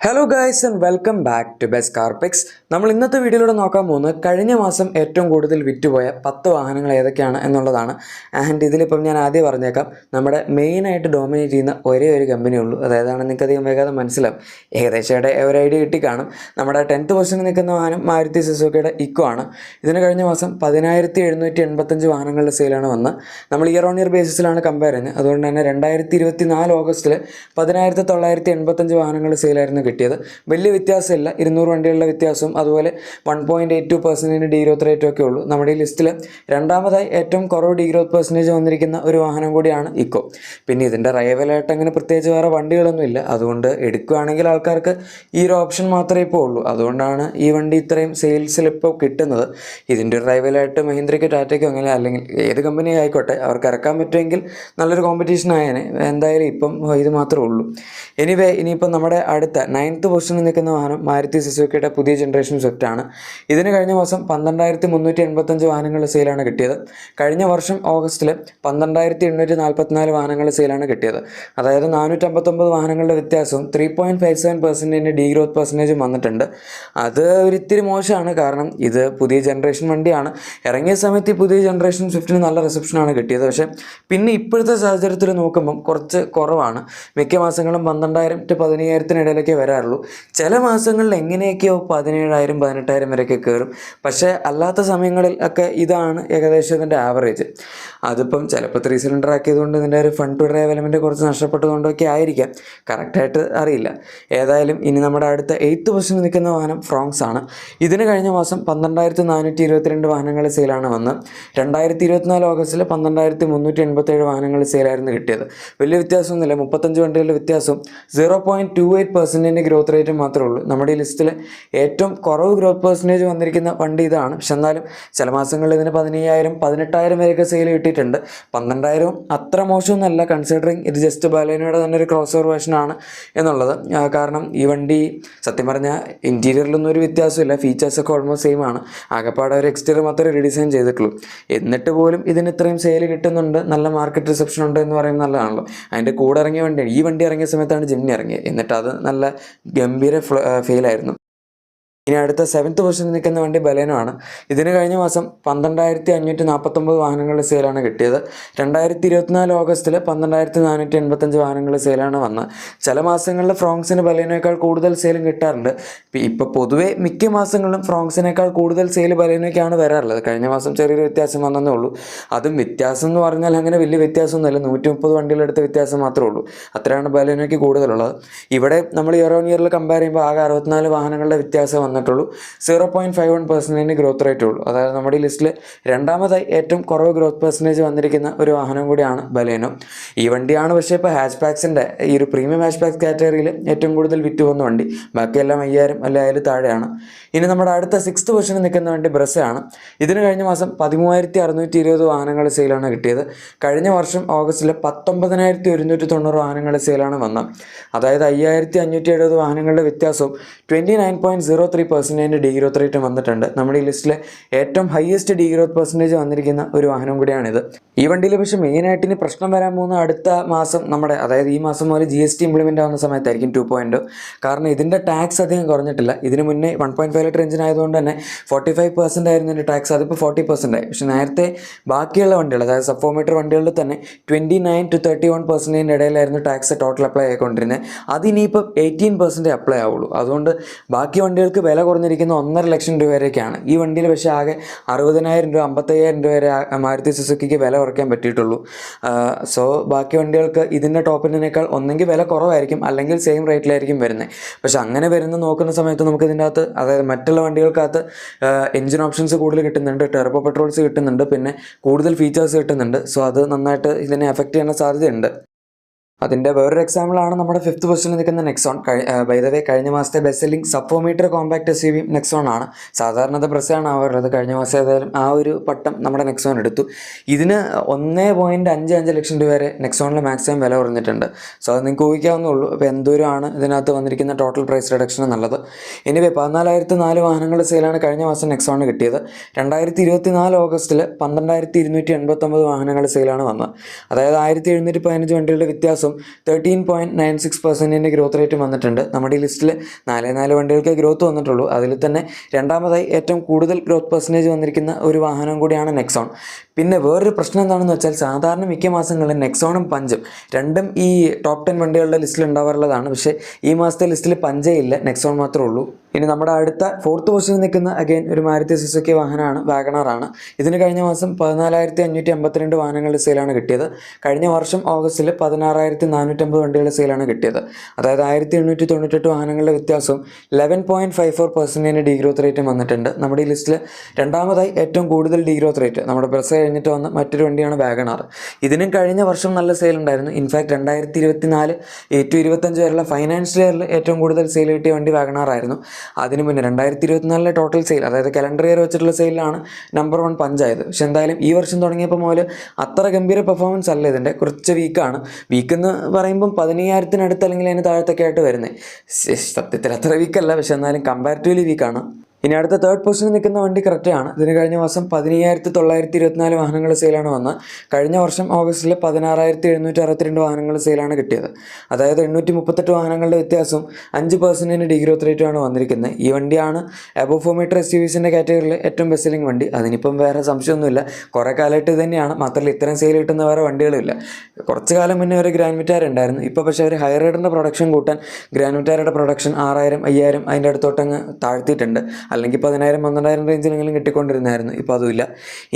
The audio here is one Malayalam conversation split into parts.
Hello guys and welcome back to best car picks. നമ്മൾ ഇന്നത്തെ വീഡിയോയിലൂടെ നോക്കാൻ പോകുന്നത് കഴിഞ്ഞ മാസം ഏറ്റവും കൂടുതൽ വിറ്റുപോയ 10 വാഹനങ്ങൾ ഏതൊക്കെയാണ് എന്നുള്ളതാണ്. ആൻഡ് ഇതിലിപ്പം ഞാൻ ആദ്യം പറഞ്ഞേക്കാം, നമ്മുടെ മെയിനായിട്ട് ഡോമിനേറ്റ് ചെയ്യുന്ന ഒരേ ഒരു കമ്പനിയേ ഉള്ളൂ. അതായതാണ് നിങ്ങൾക്ക് അധികം വേഗം മനസ്സിലാവും. ഏകദേശം ഒരു ഐഡിയ കിട്ടിക്കാണും. നമ്മുടെ 10th പൊസിഷനിൽ നിൽക്കുന്ന വാഹനം മാരുതി സുസുക്കിയുടെ ഇക്കോ ആണ്. ഇതിന് കഴിഞ്ഞ മാസം 10,785 വാഹനങ്ങളുടെ സെയിലാണ് വന്നത്. നമ്മൾ ഇയർ ഓൺ ഇയർ ബേസിസിലാണ് കമ്പയർ ചെയ്യുന്നത്. അതുകൊണ്ട് തന്നെ 2024 ഓഗസ്റ്റിൽ 10,985 വാഹനങ്ങളുടെ സെയിലായിരുന്നു കിട്ടിയത്. വലിയ വ്യത്യാസമില്ല, 200 വണ്ടികളുടെ വ്യത്യാസവും അതുപോലെ 1.82% ഡീഗ്രോത്ത് റേറ്റും ഒക്കെ ഉള്ളൂ. നമ്മുടെ ഈ ലിസ്റ്റിൽ രണ്ടാമതായി ഏറ്റവും കുറവ് ഡീഗ്രോത്ത് പെർസെൻറ്റേജ് വന്നിരിക്കുന്ന ഒരു വാഹനം കൂടിയാണ് ഇക്കോ. പിന്നെ ഇതിൻ്റെ റൈവലായിട്ട് അങ്ങനെ പ്രത്യേകിച്ച് വേറെ വണ്ടികളൊന്നും ഇല്ല. അതുകൊണ്ട് എടുക്കുകയാണെങ്കിൽ ആൾക്കാർക്ക് ഈ ഒരു ഓപ്ഷൻ മാത്രമേ ഇപ്പോൾ ഉള്ളൂ. അതുകൊണ്ടാണ് ഈ വണ്ടി ഇത്രയും സെയിൽസിൽ ഇപ്പോൾ കിട്ടുന്നത്. ഇതിൻ്റെ ഒരു റൈവലായിട്ട് മഹീന്ദ്രയ്ക്കോ ടാറ്റയ്ക്കോ അങ്ങനെ അല്ലെങ്കിൽ ഏത് കമ്പനി ആയിക്കോട്ടെ അവർക്ക് ഇറക്കാൻ പറ്റുമെങ്കിൽ നല്ലൊരു കോമ്പറ്റീഷൻ ആയേനെ. എന്തായാലും ഇപ്പം ഇത് മാത്രമേ ഉള്ളൂ. ഇനിയിപ്പം നമ്മുടെ അടുത്ത 9th പൊസിഷനിൽ നിൽക്കുന്ന വാഹനം മാരുതി സുസുക്കിയുടെ പുതിയ ജനറേഷൻ സ്വിഫ്റ്റ് ആണ്. ഇതിന് കഴിഞ്ഞ മാസം 12,385 വാഹനങ്ങളുടെ സെയിലാണ് കിട്ടിയത്. കഴിഞ്ഞ വർഷം ഓഗസ്റ്റിൽ 12,844 വാഹനങ്ങളുടെ സെയിലാണ് കിട്ടിയത്. അതായത് 459 വാഹനങ്ങളുടെ വ്യത്യാസവും 3.57% ഡീഗ്രോത്ത് പെർസെൻറ്റേജും വന്നിട്ടുണ്ട്. അത് ഒരിത്തിരി മോശമാണ്. കാരണം ഇത് പുതിയ ജനറേഷൻ വണ്ടിയാണ്. ഇറങ്ങിയ സമയത്ത് ഈ പുതിയ ജനറേഷൻ സ്വിഫ്റ്റിന് നല്ല റിസപ്ഷനാണ് കിട്ടിയത്. പക്ഷേ പിന്നെ ഇപ്പോഴത്തെ സാഹചര്യത്തിൽ നോക്കുമ്പം കുറച്ച് കുറവാണ്. മിക്ക മാസങ്ങളും 12,000 to 15,000 ഇടയിലൊക്കെ വരാറുള്ളൂ. ചില മാസങ്ങളിൽ എങ്ങനെയൊക്കെയോ 17,000 18,000 വരെയൊക്കെ കയറും. പക്ഷേ അല്ലാത്ത സമയങ്ങളിൽ ഒക്കെ ഇതാണ് ഏകദേശം ഇതിൻ്റെ ആവറേജ്. അതിപ്പം ചിലപ്പോൾ 3 സിലിണ്ടർ ആക്കിയതുകൊണ്ട് ഇതിൻ്റെ ഒരു ഫണ്ട് ടു ഡ്രൈവ് എലമെൻറ്റ് കുറച്ച് നഷ്ടപ്പെട്ടതുകൊണ്ടൊക്കെ ആയിരിക്കാം, കറക്റ്റായിട്ട് അറിയില്ല. ഏതായാലും ഇനി നമ്മുടെ അടുത്ത 8th പൊസിഷനിൽ നിൽക്കുന്ന വാഹനം ഫ്രോങ്സ് ആണ്. ഇതിന് കഴിഞ്ഞ മാസം 12,422 വാഹനങ്ങളുടെ സെയിലാണ് വന്നത്. 2024 ഓഗസ്റ്റിൽ 12,387 വാഹനങ്ങളുടെ സെയിലായിരുന്നു കിട്ടിയത്. വലിയ വ്യത്യാസമൊന്നുമില്ല, 35 വണ്ടികളുടെ വ്യത്യാസവും 0.28% ഗ്രോത്ത് റേറ്റ് മാത്രമേ ഉള്ളൂ. നമ്മുടെ ഈ ലിസ്റ്റിൽ ഏറ്റവും കുറവ് ഗ്രോത്ത് പെർസെൻറ്റേജ് വന്നിരിക്കുന്ന വണ്ടി ഇതാണ്. പക്ഷെ എന്നാലും ചില മാസങ്ങളിൽ ഇതിന് 15,000 18,000 വരെയൊക്കെ സെയിൽ കിട്ടിയിട്ടുണ്ട്. 12,000 അത്ര മോശമൊന്നുമല്ല, കൺസിഡറിങ് ഇത് ജസ്റ്റ് ബലേനോയുടെ തന്നെ ഒരു ക്രോസ് ഓവർ വേർഷനാണ് എന്നുള്ളത്. കാരണം ഈ വണ്ടി സത്യം പറഞ്ഞാൽ ഇൻറ്റീരിയറിലൊന്നും ഒരു വ്യത്യാസമില്ല, ഫീച്ചേഴ്സൊക്കെ ഓൾമോസ്റ്റ് സെയിം ആണ്. ആകെപ്പാടെ ഒരു എക്സ്റ്റീരിയർ മാത്രമേ റീഡിസൈൻ ചെയ്തിട്ടുള്ളൂ. എന്നിട്ട് പോലും ഇതിന് ഇത്രയും സെയിൽ കിട്ടുന്നുണ്ട്, നല്ല മാർക്കറ്റ് റിസപ്ഷൻ ഉണ്ട് എന്ന് പറയുന്നത് നല്ലതാണല്ലോ. അതിൻ്റെ കൂടെ ഇറങ്ങിയ വണ്ടിയാണ് ഈ വണ്ടി. ഇറങ്ങിയ സമയത്താണ് ജിംനി ഇറങ്ങിയത്. എന്നിട്ട് അത് നല്ല ഗംഭീര ഫെയിലായിരുന്നു. ഇനി അടുത്ത 7th പൊസിഷനിൽ നിൽക്കുന്ന വണ്ടി ബലേനോ ആണ്. ഇതിന് കഴിഞ്ഞ മാസം 12,549 വാഹനങ്ങളുടെ സെയിലാണ് കിട്ടിയത്. 2024 ഓഗസ്റ്റിൽ 12,485 വാഹനങ്ങളുടെ സെയിലാണ് വന്നത്. ചില മാസങ്ങളിൽ ഫ്രോങ്സിന് ബലേനോയേക്കാൾ കൂടുതൽ സെയിലും കിട്ടാറുണ്ട്. ഇപ്പോൾ പൊതുവേ മിക്ക മാസങ്ങളിലും ഫ്രോങ്സിനേക്കാൾ കൂടുതൽ സെയിൽ ബലേനോയ്ക്കാണ് വരാറുള്ളത്. കഴിഞ്ഞ മാസം ചെറിയൊരു വ്യത്യാസം വന്നതേ ഉള്ളൂ. അതും വ്യത്യാസം എന്ന് പറഞ്ഞാൽ അങ്ങനെ വലിയ വ്യത്യാസമൊന്നുമില്ല, 130 വണ്ടികളെടുത്ത വ്യത്യാസം മാത്രമേ ഉള്ളൂ. അത്രയാണ് ബലേനോയ്ക്ക് കൂടുതലുള്ളത്. ഇവിടെ നമ്മൾ ഇയർ ഓൺ ഇയറിൽ കമ്പയർ ചെയ്യുമ്പോൾ ആകെ 64 വാഹനങ്ങളുടെ വ്യത്യാസം വന്നിട്ടുള്ളൂ. 0.51% ഗ്രോത്ത് റേറ്റ് ഉള്ളൂ. അതായത് നമ്മുടെ ഈ ലിസ്റ്റിൽ രണ്ടാമതായി ഏറ്റവും കുറവ് ഗ്രോത്ത് പെർസെൻറ്റേജ് വന്നിരിക്കുന്ന ഒരു വാഹനം കൂടിയാണ് ബലേനോ. ഈ വണ്ടിയാണ് പക്ഷേ ഇപ്പോൾ ഹാച്ച് പാക്സിൻ്റെ ഈ ഒരു പ്രീമിയം ഹാച്ച് പാക്സ് കാറ്റഗറിയിൽ ഏറ്റവും കൂടുതൽ വിറ്റ് പോകുന്ന വണ്ടി. ബാക്കിയെല്ലാം 5,000 അല്ലെ അതിൽ താഴെയാണ്. ഇനി നമ്മുടെ അടുത്ത 6th പൊസിഷനിൽ നിൽക്കുന്ന വണ്ടി ബ്രസയാണ്. ഇതിന് കഴിഞ്ഞ മാസം 13,620 വാഹനങ്ങളുടെ സെയിലാണ് കിട്ടിയത്. കഴിഞ്ഞ വർഷം ഓഗസ്റ്റിൽ 19,190 വാഹനങ്ങളുടെ സെയിലാണ് വന്നത്. അതായത് 5,570 വാഹനങ്ങളുടെ വ്യത്യാസവും 29.03% ഡീഗ്രോത്ത് റേറ്റ് വന്നിട്ടുണ്ട്. നമ്മുടെ ഈ ലിസ്റ്റിലെ ഏറ്റവും ഹയസ്റ്റ് ഡീഗ്രോത്ത് പെർസെൻറ്റേജ് വന്നിരിക്കുന്ന ഒരു വാഹനം കൂടിയാണിത്. ഈ വണ്ടിയിൽ പക്ഷേ മെയിനായിട്ട് ഇനി പ്രശ്നം വരാൻ പോകുന്ന അടുത്ത മാസം അതായത് ഈ മാസം മുതൽ GST ഇംപ്ലിമെൻ്റ് ആവുന്ന സമയത്തായിരിക്കും 2.0. കാരണം ഇതിൻ്റെ ടാക്സ് അധികം കുറഞ്ഞിട്ടില്ല. ഇതിന് മുന്നേ 1.5 ലിറ്റർ എഞ്ചിൻ ആയതുകൊണ്ട് തന്നെ 45% ആയിരുന്നു ഇതിൻ്റെ ടാക്സ്. അതിപ്പോൾ 40% ആയി. പക്ഷേ നേരത്തെ ബാക്കിയുള്ള വണ്ടികൾ, അതായത് സബ് 4 മീറ്റർ വണ്ടികളിൽ തന്നെ 29 to 31% ഇടയിലായിരുന്നു ടാക്സ് ടോട്ടൽ അപ്ലൈ ആയിക്കൊണ്ടിരുന്നത്. അതിനിയിപ്പോൾ 18% അപ്ലൈ ആവുള്ളൂ. അതുകൊണ്ട് ബാക്കി വണ്ടികൾക്ക് വില കുറഞ്ഞിരിക്കുന്ന 1.5 ലക്ഷം രൂപ വരെയൊക്കെയാണ്. ഈ വണ്ടിയിൽ പക്ഷേ ആകെ 60,000 രൂപ 55,000 രൂപ വരെ മാരുതി സുസുക്കിക്ക് വില കുറയ്ക്കാൻ പറ്റിയിട്ടുള്ളൂ. സോ ബാക്കി വണ്ടികൾക്ക് ഇതിൻ്റെ ടോപ്പിനേക്കാൾ ഒന്നെങ്കിൽ വില കുറവായിരിക്കും അല്ലെങ്കിൽ സെയിം റേറ്റിലായിരിക്കും വരുന്നത്. പക്ഷെ അങ്ങനെ നോക്കുന്ന സമയത്ത് നമുക്ക് ഇതിൻ്റെ അകത്ത്, അതായത് മറ്റുള്ള വണ്ടികൾക്കകത്ത് എഞ്ചിൻ ഓപ്ഷൻസ് കൂടുതൽ കിട്ടുന്നുണ്ട്, ടെർബോ പെട്രോൾസ് കിട്ടുന്നുണ്ട്, പിന്നെ കൂടുതൽ ഫീച്ചേഴ്സ് കിട്ടുന്നുണ്ട്. സോ അത് നന്നായിട്ട് ഇതിനെ എഫക്റ്റ് ചെയ്യാൻ സാധ്യതയുണ്ട്. അതിൻ്റെ വേറൊരു എക്സാമ്പിളാണ് നമ്മുടെ 5th പൊസിഷനിൽ നിൽക്കുന്ന നെക്സോൺ. ബൈ ദ വേ കഴിഞ്ഞ മാസത്തെ best selling sub 4 meter compact SUV Nexon ആണ്. സാധാരണ അത് ബ്രസയാണ് ആവാറുള്ളത്. കഴിഞ്ഞ മാസം ഏതായാലും ആ ഒരു പട്ടം നമ്മുടെ നെക്സോൺ എടുത്തു. ഇതിന് 1.55 ലക്ഷം രൂപ വരെ നെക്സോണിൽ മാക്സിമം വില കുറഞ്ഞിട്ടുണ്ട്. സോ അത് നിങ്ങൾക്ക് ഊഹിക്കാവുന്നുള്ളൂ അപ്പോൾ എന്തോരമാണ് ഇതിനകത്ത് വന്നിരിക്കുന്ന ടോട്ടൽ പ്രൈസ് റിഡക്ഷൻ എന്നുള്ളത്. എനിവേ 14,004 വാഹനങ്ങളുടെ സെയിലാണ് കഴിഞ്ഞ മാസം നെക്സോണിന് കിട്ടിയത്. 2024 ഓഗസ്റ്റിൽ 12,289 വാഹനങ്ങളുടെ സെയിലാണ് വന്നത്. അതായത് 1,715 വണ്ടികളുടെ വ്യത്യാസം വ്യത്യാസവും 13.96% ഗ്രോത്ത് റേറ്റ് വന്നിട്ടുണ്ട്. നമ്മുടെ ഈ ലിസ്റ്റിൽ 4 വണ്ടികൾക്ക് ഗ്രോത്ത് വന്നിട്ടുള്ളൂ. അതിൽ തന്നെ രണ്ടാമതായി ഏറ്റവും കൂടുതൽ ഗ്രോത്ത് പെർസെൻറ്റേജ് വന്നിരിക്കുന്ന ഒരു വാഹനം കൂടിയാണ് നെക്സോൺ. പിന്നെ വേറൊരു പ്രശ്നം എന്താണെന്ന് വെച്ചാൽ സാധാരണ മിക്ക മാസങ്ങളിൽ നെക്സോണും പഞ്ചും രണ്ടും ഈ ടോപ്പ് 10 വണ്ടികളുടെ ലിസ്റ്റിൽ ഉണ്ടാവാറുള്ളതാണ്. പക്ഷേ ഈ മാസത്തെ ലിസ്റ്റിൽ പഞ്ചേ ഇല്ല, നെക്സോൺ മാത്രമേ ഉള്ളൂ. ഇനി നമ്മുടെ അടുത്ത 4th പൊസിഷനിൽ നിൽക്കുന്ന അഗൈൻ ഒരു മാരുതി സുസുക്കി വാഹനമാണ്, വാഗണറാണ്. ഇതിന് കഴിഞ്ഞ മാസം 14,552 വാഹനങ്ങളുടെ സെയിലാണ് കിട്ടിയത്. കഴിഞ്ഞ വർഷം ഓഗസ്റ്റിൽ 16,450 വണ്ടികളുടെ സെയിലാണ് കിട്ടിയത്. അതായത് 1,898 വാഹനങ്ങളുടെ വ്യത്യാസവും 11.54% ഡീഗ്രോത്ത് റേറ്റും വന്നിട്ടുണ്ട്. നമ്മുടെ ഈ ലിസ്റ്റിൽ രണ്ടാമതായി ഏറ്റവും കൂടുതൽ ഡീഗ്രോത്ത് റേറ്റ് നമ്മുടെ ബസ് കഴിഞ്ഞിട്ട് വന്ന മറ്റൊരു വണ്ടിയാണ് വാഗണർ. ഇതിനും കഴിഞ്ഞ വർഷം നല്ല സെയിൽ ഉണ്ടായിരുന്നു. ഇൻഫാക്ട് 2024 to 25 വരെയുള്ള ഫൈനാൻഷ്യൽ ഇയറിൽ ഏറ്റവും കൂടുതൽ സെയിൽ കിട്ടിയ വണ്ടി വാഗണർ ആയിരുന്നു. അതിന് മുന്നേ 2024 ടോട്ടൽ സെയിൽ, അതായത് കലണ്ടർ ഇയർ വെച്ചിട്ടുള്ള സെയിലാണ് നമ്പർ 1 പഞ്ചായത്. പക്ഷെ എന്തായാലും ഈ വർഷം തുടങ്ങിയപ്പോൾ മുതൽ അത്ര ഗംഭീര പെർഫോമൻസ് അല്ല ഇതിൻ്റെ, കുറച്ച് വീക്കാണ്. വീക്കെന്ന് പറയുമ്പം 15,000 അല്ലെങ്കിൽ അതിന് താഴത്തൊക്കെ ആയിട്ട് വരുന്നത്. സത്യത്തിൽ അത്ര വീക്കല്ല, പക്ഷെ എന്നാലും കമ്പാരിറ്റീവ്ലി വീക്കാണ്. ഇനി അടുത്ത 3rd പൊസിഷനിൽ നിൽക്കുന്ന വണ്ടി കറക്റ്റാണ്. ഇതിന് കഴിഞ്ഞ മാസം 15,924 വാഹനങ്ങൾ സെയിലാണ് വന്നത്. കഴിഞ്ഞ വർഷം ഓഗസ്റ്റിൽ 16,762 വാഹനങ്ങൾ സെയിലാണ് കിട്ടിയത്. അതായത് 838 വാഹനങ്ങളുടെ വ്യത്യാസവും 5% ഡീഗ്രോത്ത് റേറ്റുമാണ് വന്നിരിക്കുന്നത്. ഈ വണ്ടിയാണ് എബോവ് 4 മീറ്റർ SUVസിൻ്റെ കാറ്റഗറിയിൽ ഏറ്റവും ബെസ്റ്റ് സെല്ലിംഗ് വണ്ടി. അതിനിപ്പം വേറെ സംശയമൊന്നുമില്ല, കുറേ കാലമായിട്ട് ഇത് തന്നെയാണ്. മാത്രമല്ല ഇത്രയും സെയിൽ കിട്ടുന്ന വേറെ വണ്ടികളുമില്ല. കുറച്ച് കാലം മുന്നേ ഒരു ഗ്രാൻഡ് വിറ്റാര ഉണ്ടായിരുന്നു. ഇപ്പോൾ പക്ഷേ അവർ ഹൈറൈഡറിൻ്റെ പ്രൊഡക്ഷൻ കൂട്ടാൻ ഗ്രാൻഡ് വിറ്റാരയുടെ പ്രൊഡക്ഷൻ 6,000, 5,000 അതിൻ്റെ അടുത്തോട്ടങ്ങ് താഴ്ത്തിയിട്ടുണ്ട്. അല്ലെങ്കിൽ 10,000, 12,000 റേഞ്ചിലെങ്കിലും കിട്ടിക്കൊണ്ടിരുന്നായിരുന്നു. ഇപ്പോൾ അതുമില്ല.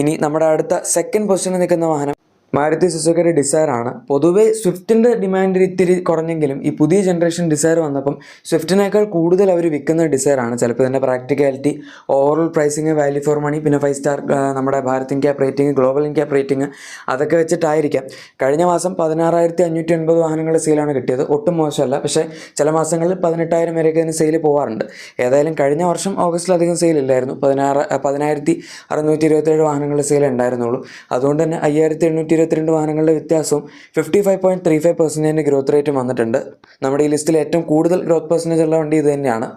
ഇനി നമ്മുടെ അടുത്ത 2nd പൊസിഷനിൽ നിൽക്കുന്ന വാഹനം മാരുതി സുസുക്കിയുടെ ഡിസയർ ആണ്. പൊതുവേ സ്വിഫ്റ്റിൻ്റെ ഡിമാൻഡ് ഇത്തിരി കുറഞ്ഞെങ്കിലും ഈ പുതിയ ജനറേഷൻ ഡിസയർ വന്നപ്പം സ്വിഫ്റ്റിനേക്കാൾ കൂടുതൽ അവർ വിൽക്കുന്ന ഡിസയർ ആണ്. ചിലപ്പോൾ ഇതിൻ്റെ practicality, overall pricing, value for money, പിന്നെ 5 സ്റ്റാർ നമ്മുടെ Bharat NCAP rating, global NCAP rating അതൊക്കെ വെച്ചിട്ടായിരിക്കാം. കഴിഞ്ഞ മാസം 16,550 വാഹനങ്ങളുടെ സെയിലാണ് കിട്ടിയത്. ഒട്ടും മോശമല്ല. പക്ഷേ ചില മാസങ്ങളിൽ 18,000 വരെയൊക്കെ ഇതിന് സെയിൽ പോകാറുണ്ട്. ഏതായാലും കഴിഞ്ഞ വർഷം ഓഗസ്റ്റിലധികം സെയിൽ ഇല്ലായിരുന്നു. 16,627 വാഹനങ്ങളുടെ സെയിൽ ഉണ്ടായിരുന്നുള്ളൂ. അതുകൊണ്ട് തന്നെ 5,822 വാഹനങ്ങളുടെ വ്യത്യാസവും 55.35% ഗ്രോത്ത് റേറ്റും വന്നിട്ടുണ്ട്. നമ്മുടെ ഈ ലിസ്റ്റിൽ ഏറ്റവും കൂടുതൽ ഗ്രോത്ത് പെർസെൻറ്റേജ് ഉള്ള വണ്ടി ഇത് തന്നെയാണ്.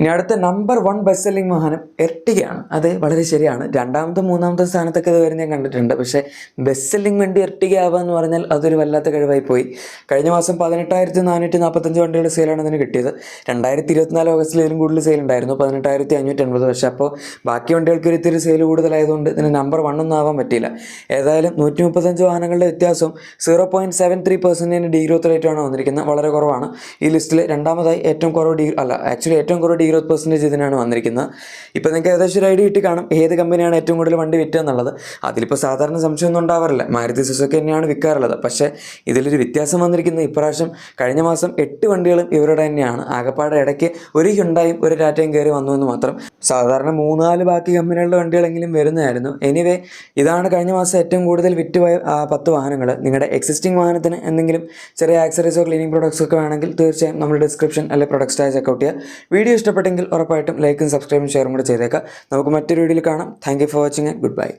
ഇനി അടുത്ത നമ്പർ 1 ബെസ്റ്റ് സെല്ലിംഗ് വാഹനം എർട്ടിഗയാണ്. അത് വളരെ ശരിയാണ്. 2ാമത്തെ 3ാമത്തെ സ്ഥാനത്തൊക്കെ ഇത് വരെ ഞാൻ കണ്ടിട്ടുണ്ട്. പക്ഷേ ബെസ്റ്റ് സെല്ലിംഗ് വണ്ടി എർട്ടിഗ ആവുക എന്ന് പറഞ്ഞാൽ അതൊരു വല്ലാത്ത കഴിവായി പോയി. കഴിഞ്ഞ മാസം 18,445 വണ്ടികളുടെ സെയിലാണ് ഇതിന് കിട്ടിയത്. 2024 ഓഗസ്റ്റിൽ ഇതിലും കൂടുതൽ സെയിൽ ഉണ്ടായിരുന്നു, 18,550. പക്ഷേ അപ്പോൾ ബാക്കി വണ്ടികൾക്ക് ഒരു ഇത്തിരി സെയിൽ കൂടുതലായതുകൊണ്ട് ഇതിന് നമ്പർ 1 ഒന്നും ആവാൻ പറ്റിയില്ല. ഏതായാലും 135 വാഹനങ്ങളുടെ വ്യത്യാസവും 0.73% ഡീഗ്രോത്ത് റേറ്റാണ് വന്നിരിക്കുന്നത്. വളരെ കുറവാണ്. ഈ ലിസ്റ്റിൽ രണ്ടാമതായി ഏറ്റവും കുറവ് ഏറ്റവും കുറവ് ഡീഗ്രോത്ത് പെർസെൻറ്റേജ് ഇതിനാണ് വന്നിരിക്കുന്നത്. ഇപ്പോൾ നിങ്ങൾക്ക് ഏകദേശം ഒരു ഐഡിയ കിട്ടി കാണും ഏത് കമ്പനിയാണ് ഏറ്റവും കൂടുതൽ വണ്ടി വിറ്റത് എന്നുള്ളത്. അതിലിപ്പോൾ സാധാരണ സംശയമൊന്നും ഉണ്ടാവാറില്ല, മാരുതി സുസുക്കി തന്നെയാണ് വിൽക്കാറുള്ളത്. പക്ഷേ ഇതിലൊരു വ്യത്യാസം വന്നിരിക്കുന്നത് ഇപ്രാവശ്യം കഴിഞ്ഞ മാസം 8 വണ്ടികളും ഇവരുടെ തന്നെയാണ്. ആകപ്പാടെ ഇടയ്ക്ക് ഒരു ഹ്യുണ്ടായും ഒരു ടാറ്റയും കയറി വന്നു എന്ന് മാത്രം. സാധാരണ 3-4 ബാക്കി കമ്പനികളുടെ വണ്ടികളെങ്കിലും വരുന്നതായിരുന്നു. എനിവേ ഇതാണ് കഴിഞ്ഞ മാസം ഏറ്റവും കൂടുതൽ വിറ്റുപോയ 10 വാഹനങ്ങൾ. നിങ്ങളുടെ എക്സിസ്റ്റിംഗ് വാഹനത്തിന് എന്തെങ്കിലും ചെറിയ ആക്സറീസോ ക്ലീനിങ് പ്രോഡക്ട്സ് ഒക്കെ വേണമെങ്കിൽ തീർച്ചയായും നമ്മുടെ ഡിസ്ക്രിപ്ഷൻ അല്ലെങ്കിൽ പ്രൊഡക്റ്റ് ടാഗ് ചെക്കൗട്ട് ചെയ്യുക. വീഡിയോ ഇഷ്ടപ്പെട്ടെങ്കിൽ ഉറപ്പായിട്ടും ലൈക്കും സബ്സ്ക്രൈബും ഷെയറും കൂടെ ചെയ്തേക്കാം. നമുക്ക് മറ്റൊരു വീഡിയോയിൽ കാണാം. Thank you for watching. Good bye.